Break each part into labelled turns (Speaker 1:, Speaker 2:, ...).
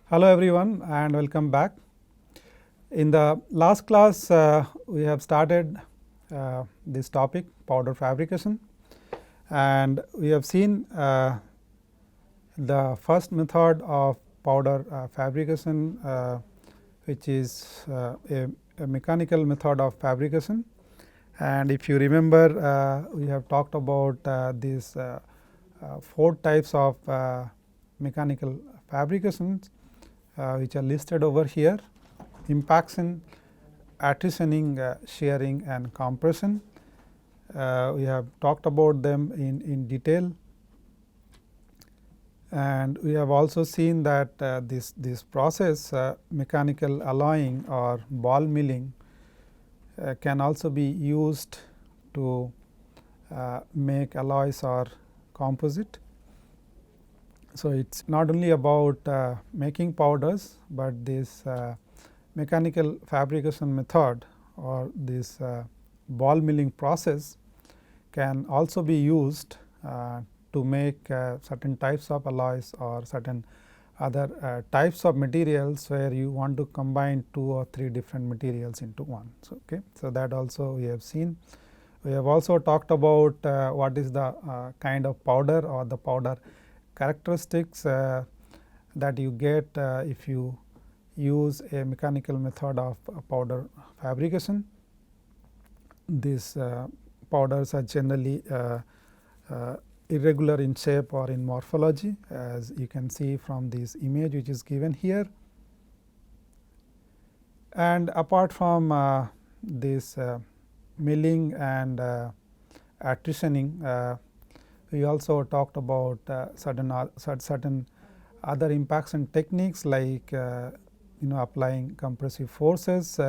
Speaker 1: Hello everyone and welcome back. In the last class we have started this topic powder fabrication, and we have seen the first method of powder fabrication, which is a mechanical method of fabrication. And if you remember, we have talked about these 4 types of mechanical fabrications which are listed over here: impaction, attritioning, shearing and compression. We have talked about them in detail, and we have also seen that this process, mechanical alloying or ball milling, can also be used to make alloys or composite. So, it is not only about making powders, but this mechanical fabrication method or this ball milling process can also be used to make certain types of alloys or certain other types of materials where you want to combine 2 or 3 different materials into one. So, so that also we have seen. We have also talked about what is the kind of powder or the powder characteristics that you get if you use a mechanical method of powder fabrication. These powders are generally irregular in shape or in morphology, as you can see from this image which is given here. And apart from this milling and attritioning, we also talked about certain other impaction techniques like applying compressive forces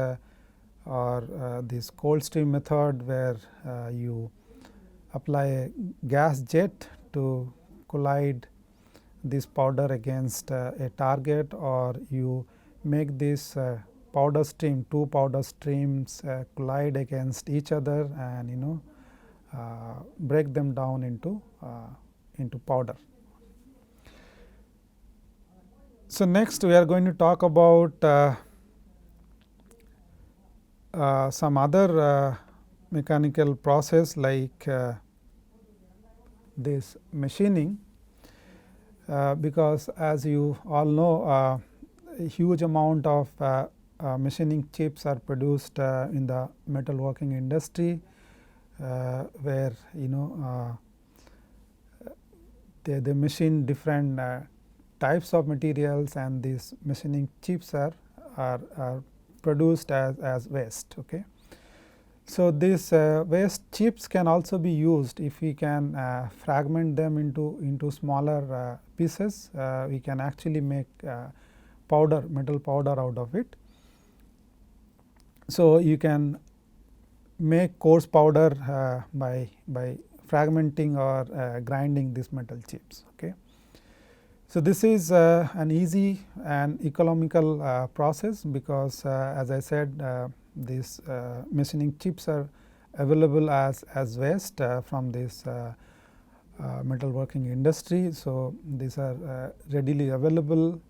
Speaker 1: or this cold stream method, where you apply a gas jet to collide this powder against a target, or you make this powder stream, 2 powder streams collide against each other and break them down into powder. So, next we are going to talk about some other mechanical process like this machining, because as you all know, a huge amount of machining chips are produced in the metalworking industry, where they machine different types of materials, and these machining chips are produced as waste. Okay. So, these waste chips can also be used if we can fragment them into smaller pieces. We can actually make powder, metal powder out of it. So, you can make coarse powder by fragmenting or grinding these metal chips. Okay. So, this is an easy and economical process, because as I said, these machining chips are available as waste from this metalworking industry. So, these are readily available,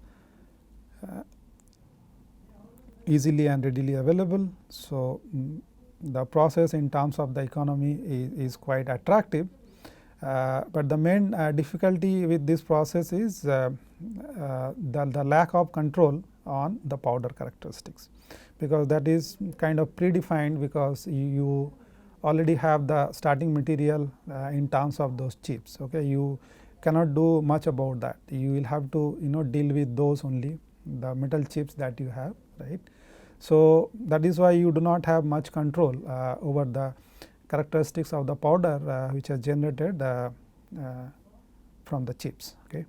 Speaker 1: easily and readily available. So, the process in terms of the economy is quite attractive, but the main difficulty with this process is the lack of control on the powder characteristics, because that is kind of predefined, because you already have the starting material in terms of those chips. Okay. You cannot do much about that. You will have to deal with those only, the metal chips that you have, right. So, that is why you do not have much control over the characteristics of the powder which are generated from the chips. Okay.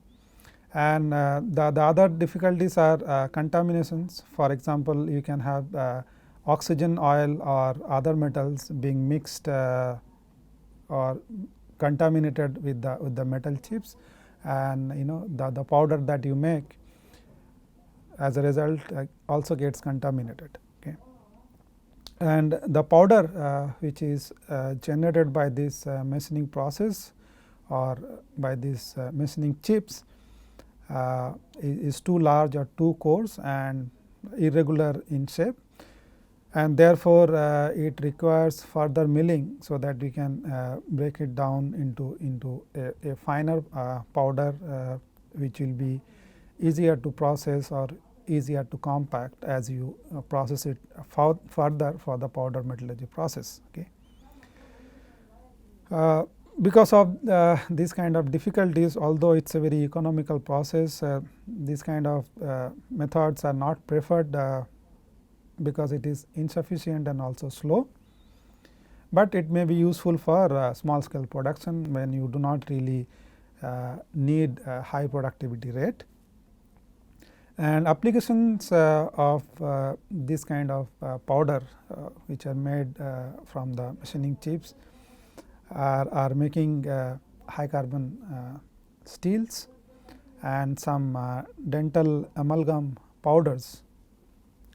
Speaker 1: And the other difficulties are contaminations. For example, you can have oxygen, oil or other metals being mixed or contaminated with the metal chips, and the powder that you make as a result also gets contaminated. Okay. And the powder which is generated by this machining process or by these machining chips is too large or too coarse and irregular in shape, and therefore, it requires further milling, so that we can break it down into a finer powder, which will be easier to process or easier to compact as you process it further for the powder metallurgy process. Okay. Because of these kind of difficulties, although it is a very economical process, these kind of methods are not preferred because it is insufficient and also slow, but it may be useful for small scale production when you do not really need a high productivity rate. And applications of this kind of powder which are made from the machining chips are making high carbon steels and some dental amalgam powders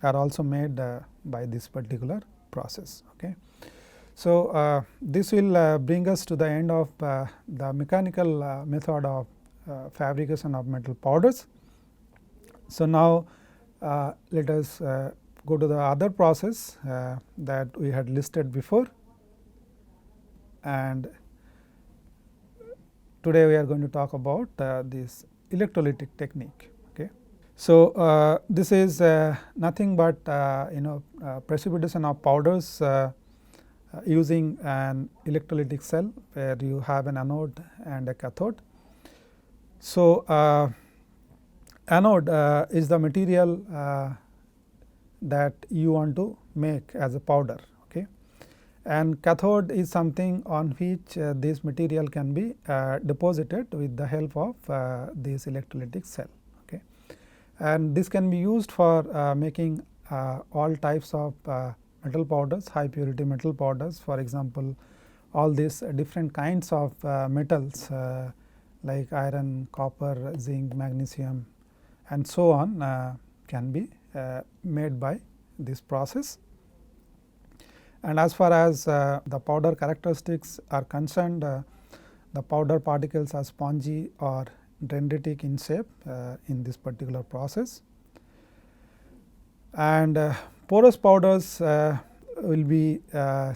Speaker 1: are also made by this particular process. Okay. So, this will bring us to the end of the mechanical method of fabrication of metal powders. So, now let us go to the other process that we had listed before, and today we are going to talk about this electrolytic technique. Okay. So, this is nothing but precipitation of powders using an electrolytic cell where you have an anode and a cathode. So, anode is the material that you want to make as a powder, okay, and cathode is something on which this material can be deposited with the help of this electrolytic cell. Okay. And this can be used for making all types of metal powders, high purity metal powders. For example, all these different kinds of metals like iron, copper, zinc, magnesium and so on can be made by this process. And as far as the powder characteristics are concerned, the powder particles are spongy or dendritic in shape in this particular process. And porous powders will be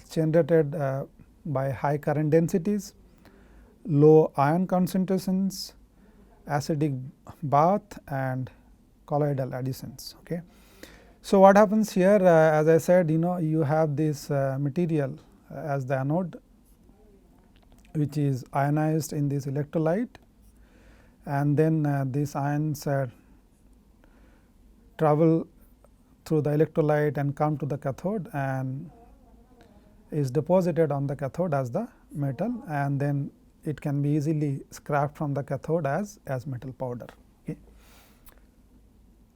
Speaker 1: generated by high current densities, low ion concentrations, acidic bath and colloidal additions. Okay. So, what happens here, as I said, you have this material as the anode, which is ionized in this electrolyte, and then these ions travel through the electrolyte and come to the cathode and is deposited on the cathode as the metal, and then it can be easily scrapped from the cathode as metal powder. Okay.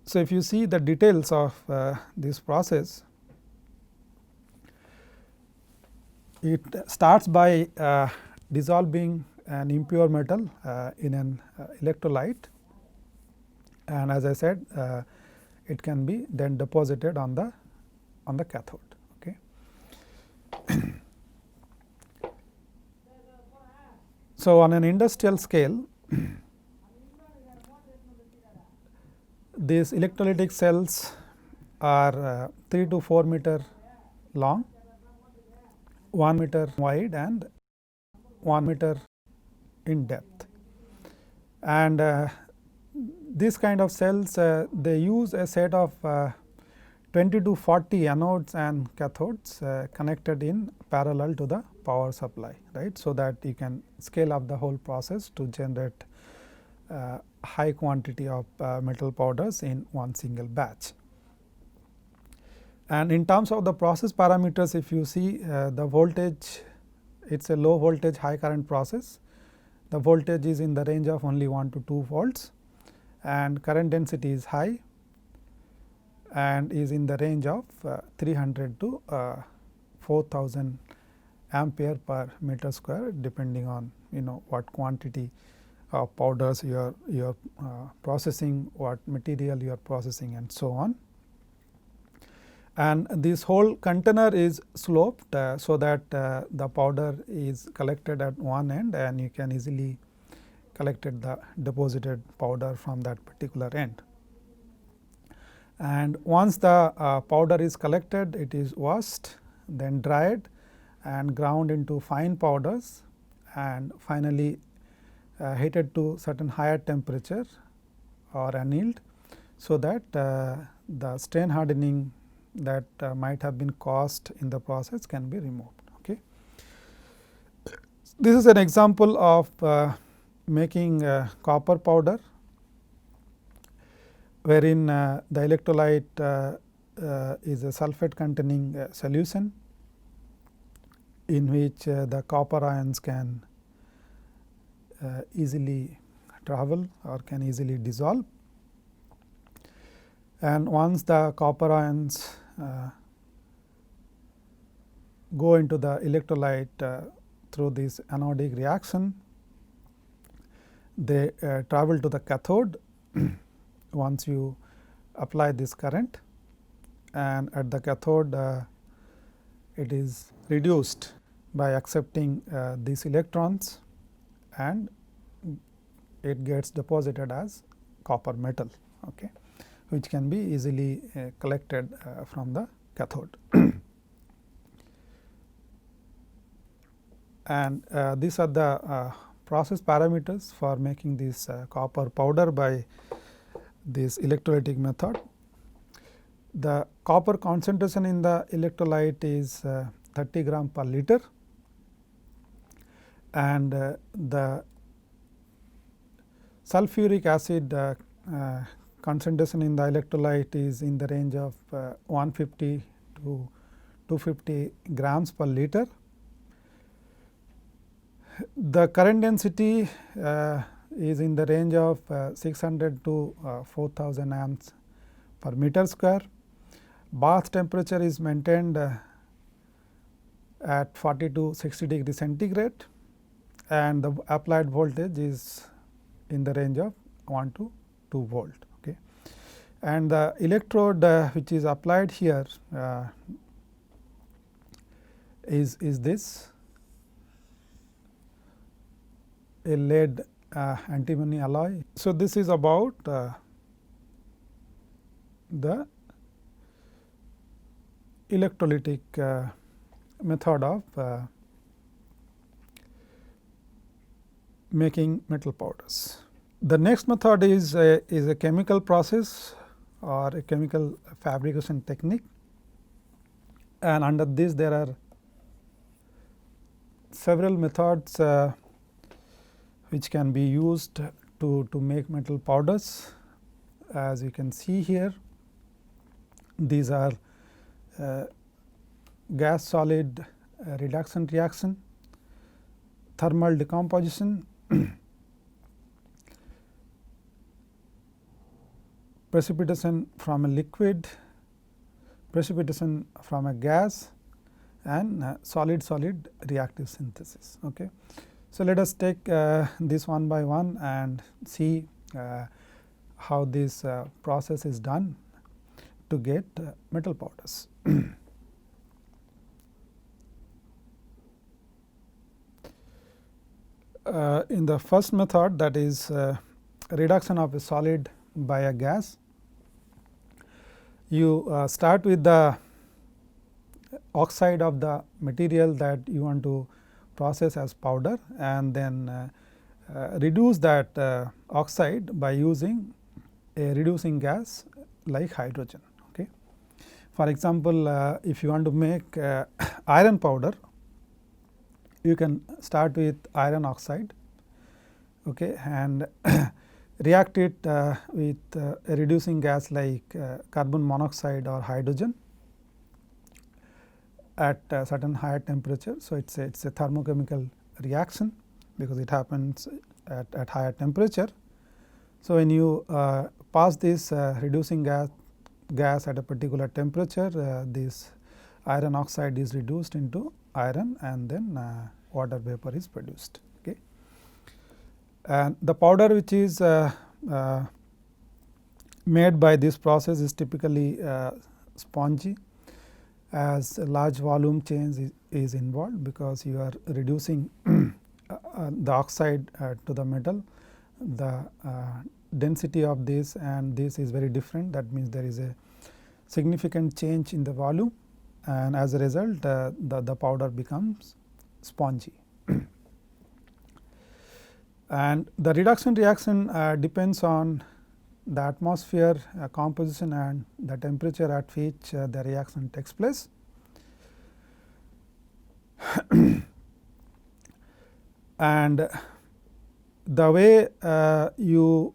Speaker 1: So, if you see the details of this process, it starts by dissolving an impure metal in an electrolyte, and as I said, it can be then deposited on the cathode. Okay. So, on an industrial scale, these electrolytic cells are 3 to 4 meter long, 1 meter wide and 1 meter in depth. And these kind of cells they use a set of 20 to 40 anodes and cathodes connected in parallel to the power supply, right. So, that you can scale up the whole process to generate high quantity of metal powders in one single batch. And in terms of the process parameters, if you see the voltage, it is a low voltage high current process. The voltage is in the range of only 1 to 2 volts and current density is high and is in the range of 300 to 4000 ampere per meter square, depending on what quantity of powders you are processing, what material you are processing and so on. And this whole container is sloped so that the powder is collected at one end and you can easily collected the deposited powder from that particular end. And once the powder is collected, it is washed, then dried and ground into fine powders, and finally heated to certain higher temperature or annealed, so that the strain hardening that might have been caused in the process can be removed. Okay. This is an example of making copper powder, wherein the electrolyte is a sulphate containing solution, in which the copper ions can easily travel or can easily dissolve. And once the copper ions go into the electrolyte through this anodic reaction, they travel to the cathode once you apply this current, and at the cathode it is reduced by accepting these electrons, and it gets deposited as copper metal, okay, which can be easily collected from the cathode. And these are the process parameters for making this copper powder by this electrolytic method. The copper concentration in the electrolyte is 30 gram per liter, and the sulfuric acid concentration in the electrolyte is in the range of 150 to 250 grams per liter. The current density is in the range of 600 to 4000 amps per meter square. Bath temperature is maintained at 40 to 60 degree centigrade, and the applied voltage is in the range of 1 to 2 volt. Okay. And the electrode which is applied here is this a lead antimony alloy. So, this is about the electrolytic method of making metal powders. The next method is a chemical process or a chemical fabrication technique, and under this there are several methods which can be used to make metal powders. As you can see here, these are gas solid reduction reaction, thermal decomposition, precipitation from a liquid, precipitation from a gas, and solid solid reactive synthesis. Okay. So, let us take this one by one and see how this process is done to get metal powders. In the first method, that is reduction of a solid by a gas, you start with the oxide of the material that you want to process as powder, and then reduce that oxide by using a reducing gas like hydrogen. Okay. For example, if you want to make iron powder, you can start with iron oxide, okay, and react it with a reducing gas like carbon monoxide or hydrogen at a certain higher temperature. So, it is a thermochemical reaction because it happens at higher temperature. So, when you pass this reducing gas at a particular temperature, this iron oxide is reduced into iron, and then water vapor is produced. Okay. And the powder which is made by this process is typically spongy, as a large volume change is involved, because you are reducing the oxide to the metal the density of this and this is very different. That means there is a significant change in the volume, and as a result the powder becomes spongy. And the reduction reaction depends on the atmosphere composition and the temperature at which the reaction takes place. And the way you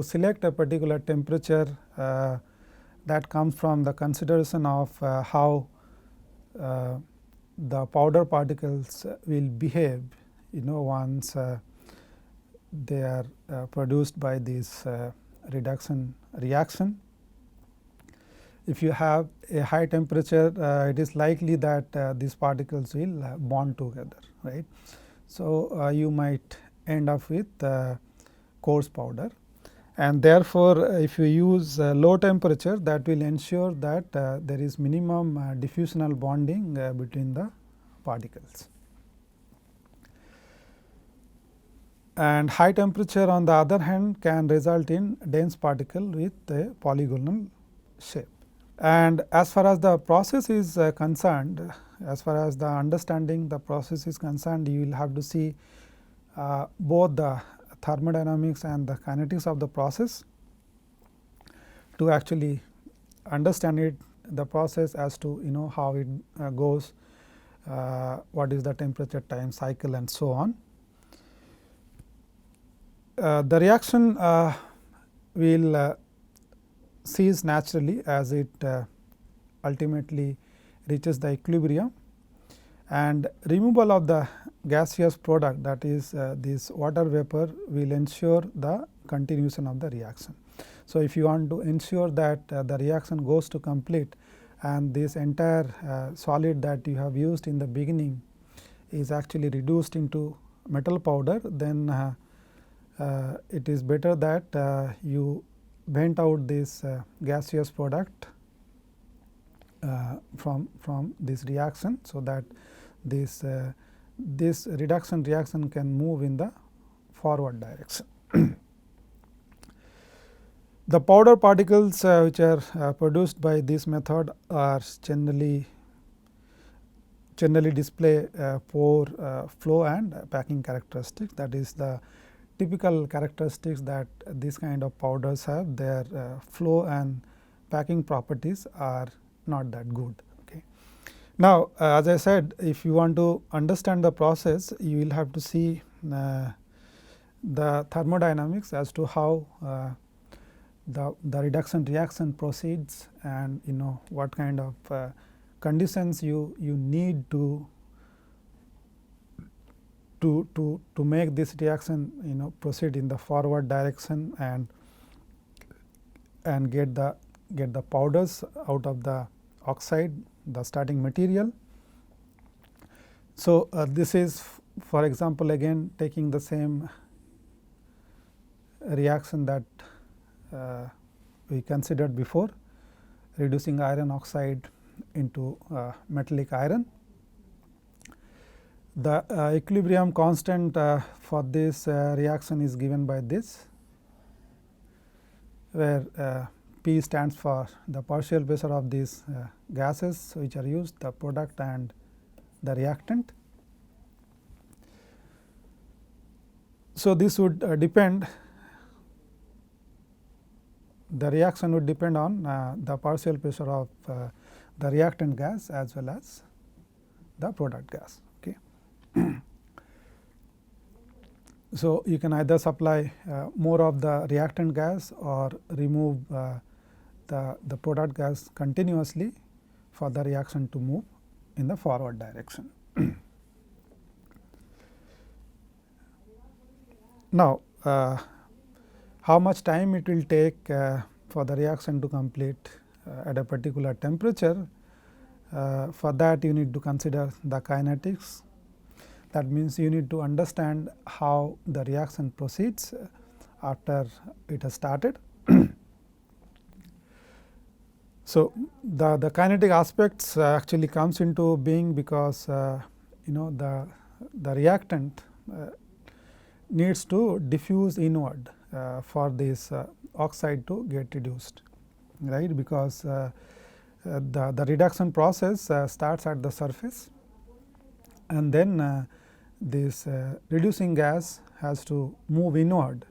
Speaker 1: select a particular temperature that comes from the consideration of how the powder particles will behave, once they are produced by this reduction reaction. If you have a high temperature, it is likely that these particles will bond together, right. So, you might end up with coarse powder, and therefore, if you use low temperature, that will ensure that there is minimum diffusional bonding between the particles. And high temperature on the other hand can result in dense particle with a polygonal shape. And as far as the process is concerned, as far as the understanding the process is concerned, you will have to see both the thermodynamics and the kinetics of the process to actually understand it, the process as to how it goes, what is the temperature time cycle and so on. The reaction will cease naturally as it ultimately reaches the equilibrium, and removal of the gaseous product, that is this water vapor, will ensure the continuation of the reaction. So, if you want to ensure that the reaction goes to complete and this entire solid that you have used in the beginning is actually reduced into metal powder, then it is better that you vent out this gaseous product from this reaction, so that this reduction reaction can move in the forward direction. The powder particles which are produced by this method are generally display pore flow and packing characteristics. That is the typical characteristics that this kind of powders have. Their flow and packing properties are not that good. Okay. Now, as I said, if you want to understand the process, you will have to see the thermodynamics as to how the reduction reaction proceeds, and what kind of conditions you need to make this reaction proceed in the forward direction and get the powders out of the oxide, the starting material. So, this is for example, again taking the same reaction that we considered before, reducing iron oxide into metallic iron. The equilibrium constant for this reaction is given by this, where P stands for the partial pressure of these gases which are used, the product and the reactant. So, this would depend, the reaction would depend on the partial pressure of the reactant gas as well as the product gas. Okay. So, you can either supply more of the reactant gas or remove the product gas continuously for the reaction to move in the forward direction. Now, how much time it will take for the reaction to complete at a particular temperature? For that you need to consider the kinetics. That means, you need to understand how the reaction proceeds after it has started. So, the kinetic aspects actually comes into being because the reactant needs to diffuse inward for this oxide to get reduced, right, because the reduction process starts at the surface, and then this reducing gas has to move inward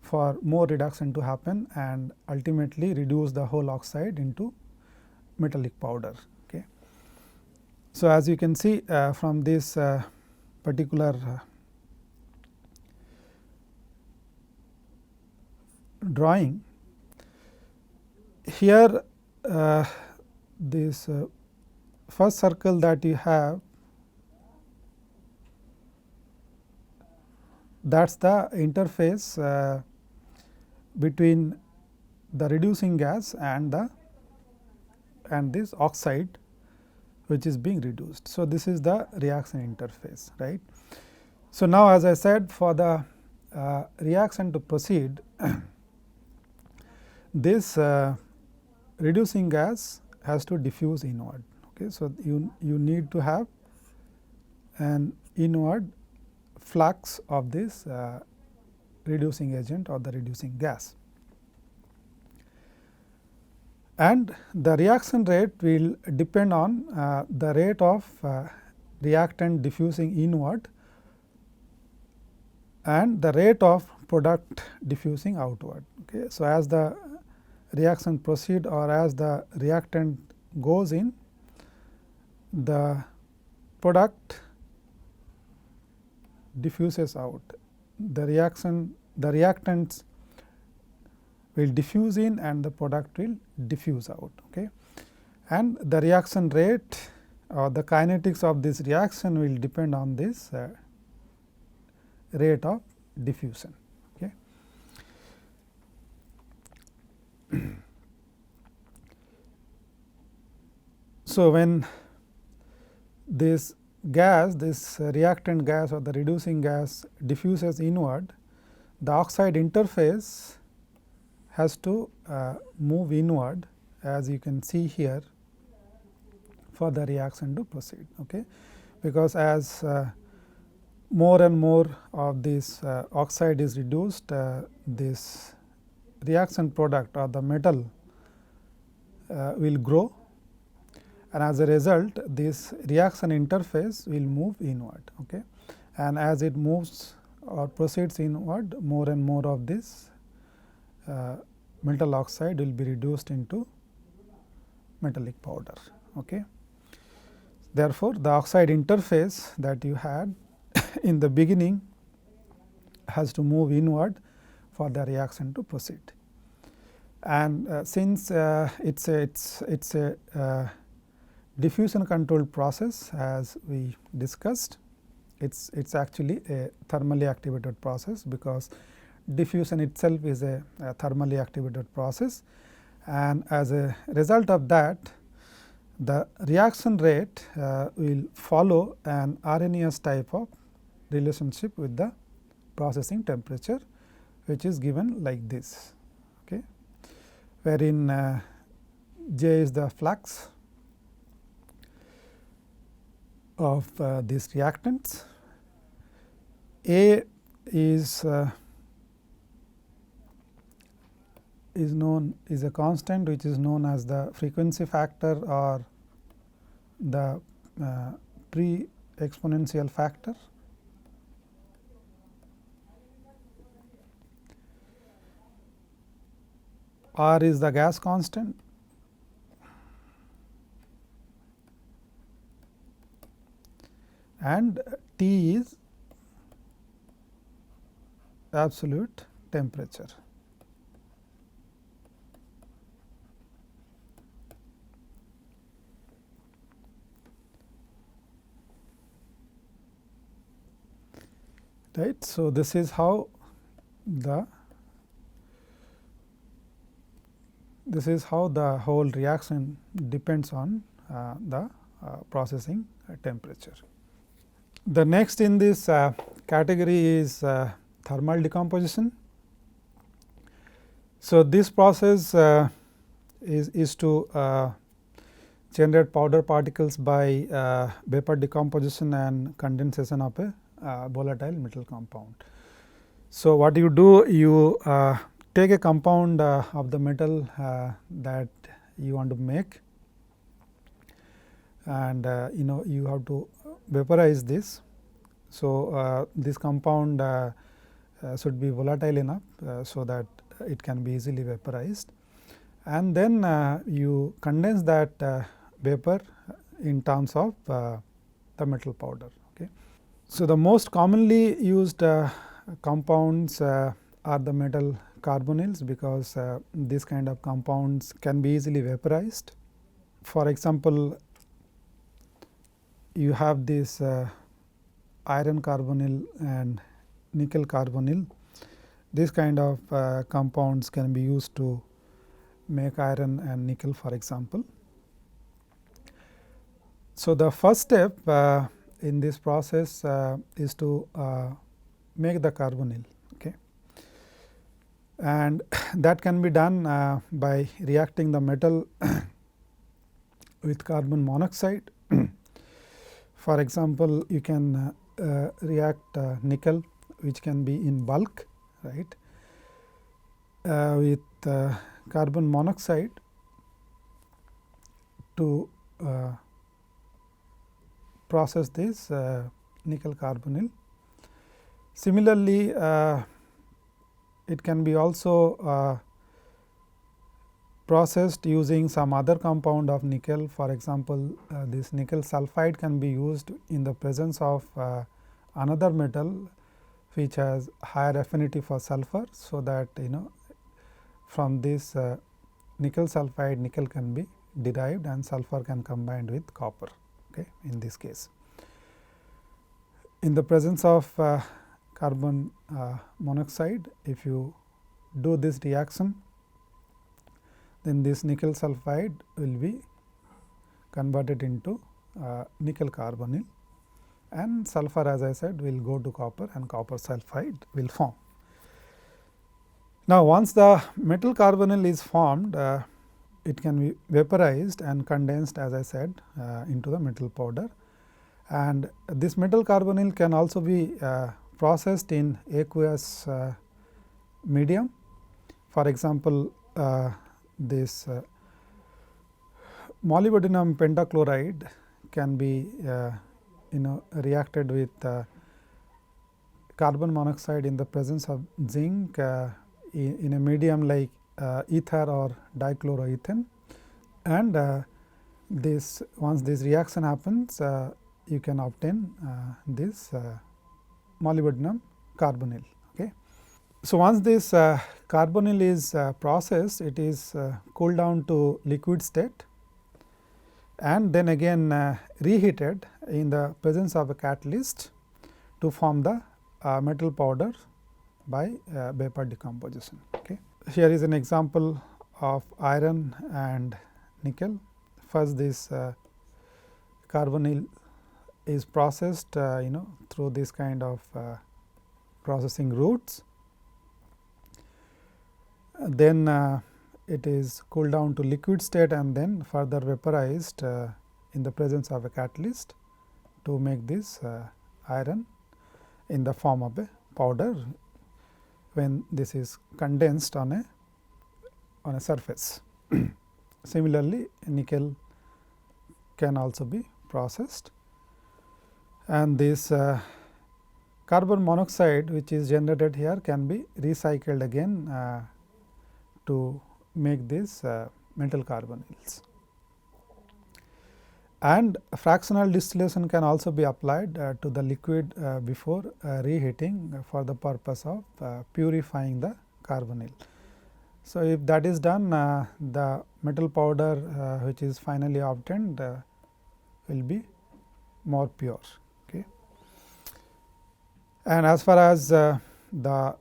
Speaker 1: for more reduction to happen and ultimately reduce the whole oxide into metallic powder. Okay. So, as you can see from this particular drawing, here this first circle that you have, that is the interface between the reducing gas and this oxide which is being reduced. So, this is the reaction interface, right. So, now as I said, for the reaction to proceed, this reducing gas has to diffuse inward. Okay. So, you need to have an inward flux of this reducing agent or the reducing gas, and the reaction rate will depend on the rate of reactant diffusing inward and the rate of product diffusing outward. Okay. So, as the reaction proceed or as the reactant goes in, the product diffuses out. The reactants will diffuse in and the product will diffuse out. Okay. And the reaction rate or the kinetics of this reaction will depend on this rate of diffusion. Okay. So, when this gas, this reactant gas or the reducing gas diffuses inward, the oxide interface has to move inward, as you can see here, for the reaction to proceed. Okay. Because as more and more of this oxide is reduced, this reaction product or the metal will grow, and as a result this reaction interface will move inward. Okay. And as it moves or proceeds inward, more and more of this metal oxide will be reduced into metallic powder. Okay. Therefore, the oxide interface that you had in the beginning has to move inward for the reaction to proceed. And since it's a diffusion controlled process, as we discussed, it's actually a thermally activated process, because diffusion itself is a thermally activated process, and as a result of that, the reaction rate will follow an Arrhenius type of relationship with the processing temperature, which is given like this, okay, wherein J is the flux of these reactants, A is a constant which is known as the frequency factor or the pre-exponential factor. R is the gas constant, and T is absolute temperature. Right. So, this is how the whole reaction depends on the processing temperature. The next in this category is thermal decomposition. So, this process is to generate powder particles by vapor decomposition and condensation of a volatile metal compound. So, what you do, you take a compound of the metal that you want to make, and you have to vaporize this. So, this compound should be volatile enough, so that it can be easily vaporized, and then you condense that vapor in terms of the metal powder. Okay. So, the most commonly used compounds are the metal carbonyls, because this kind of compounds can be easily vaporized. For example, you have this iron carbonyl and nickel carbonyl. This kind of compounds can be used to make iron and nickel, for example. So, the first step in this process is to make the carbonyl, okay. And that can be done by reacting the metal with carbon monoxide. For example, you can react nickel, which can be in bulk, right, with carbon monoxide to process this nickel carbonyl. Similarly, it can be also processed using some other compound of nickel. For example, this nickel sulphide can be used in the presence of another metal which has higher affinity for sulfur. So, that from this nickel sulphide, nickel can be derived and sulfur can combine with copper, okay, in this case. In the presence of carbon monoxide, if you do this reaction, then this nickel sulphide will be converted into nickel carbonyl, and sulfur, as I said, will go to copper and copper sulphide will form. Now, once the metal carbonyl is formed, it can be vaporized and condensed, as I said, into the metal powder, and this metal carbonyl can also be processed in aqueous medium. For example, this molybdenum pentachloride can be reacted with carbon monoxide in the presence of zinc in a medium like ether or dichloroethane, and this once this reaction happens, you can obtain this molybdenum carbonyl. Okay. So, once this carbonyl is processed, it is cooled down to liquid state and then again reheated in the presence of a catalyst to form the metal powder by vapor decomposition. Okay. Here is an example of iron and nickel. First, this carbonyl is processed through this kind of processing routes. Then it is cooled down to liquid state and then further vaporized in the presence of a catalyst to make this iron in the form of a powder when this is condensed on a surface. Similarly, nickel can also be processed, and this carbon monoxide which is generated here can be recycled again to make these metal carbonyls. And fractional distillation can also be applied to the liquid before reheating for the purpose of purifying the carbonyl. So, if that is done, the metal powder which is finally obtained will be more pure. Okay. And as far as the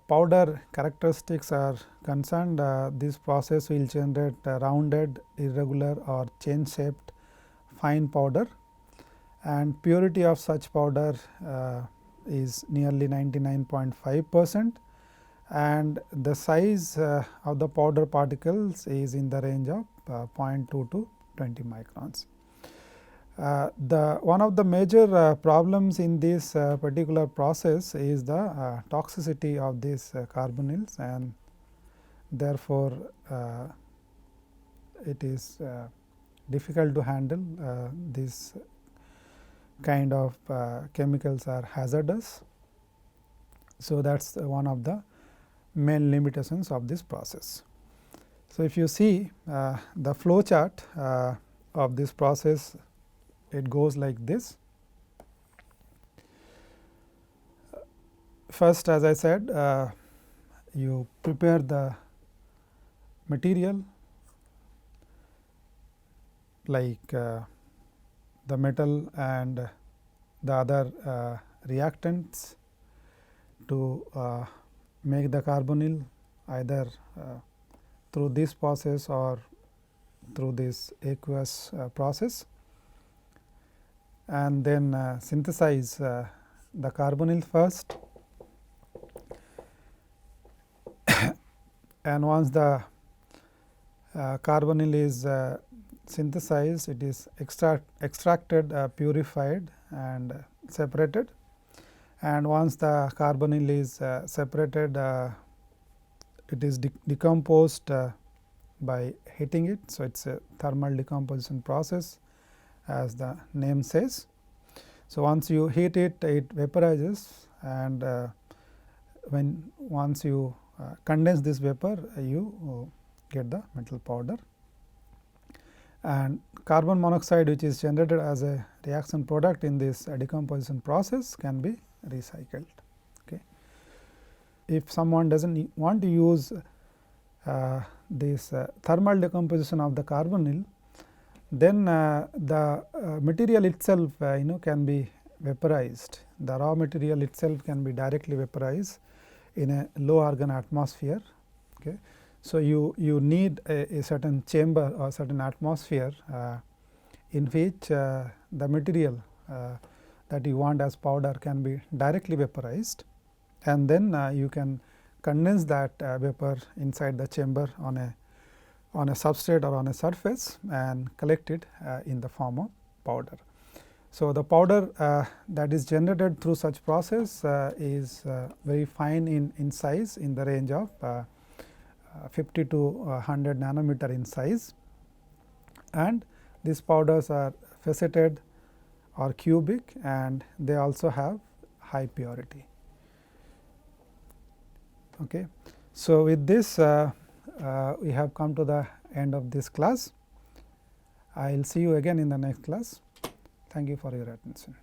Speaker 1: powder characteristics are concerned, this process will generate rounded, irregular or chain shaped fine powder, and purity of such powder is nearly 99.5%, and the size of the powder particles is in the range of 0.2 to 20 microns. One of the major problems in this particular process is the toxicity of these carbonyls, and therefore, it is difficult to handle. This kind of chemicals are hazardous. So, that is one of the main limitations of this process. So, if you see the flow chart of this process, it goes like this. First, as I said, you prepare the material like the metal and the other reactants to make the carbonyl, either through this process or through this aqueous process, and then synthesize the carbonyl first, and once the carbonyl is synthesized, it is extracted, purified and separated, and once the carbonyl is separated, it is decomposed by heating it. So, it is a thermal decomposition process, as the name says. So, once you heat it, it vaporizes, and once you condense this vapor, you get the metal powder. And carbon monoxide, which is generated as a reaction product in this decomposition process, can be recycled. Okay. If someone does not want to use this thermal decomposition of the carbonyl, then the material itself can be vaporized. The raw material itself can be directly vaporized in a low argon atmosphere. Okay. So, you need a certain chamber or certain atmosphere in which the material that you want as powder can be directly vaporized, and then you can condense that vapor inside the chamber on a substrate or on a surface and collect it in the form of powder. So, the powder that is generated through such process is very fine in size, in the range of 50 to 100 nanometer in size, and these powders are faceted or cubic, and they also have high purity. Okay. So, with this we have come to the end of this class. I will see you again in the next class. Thank you for your attention.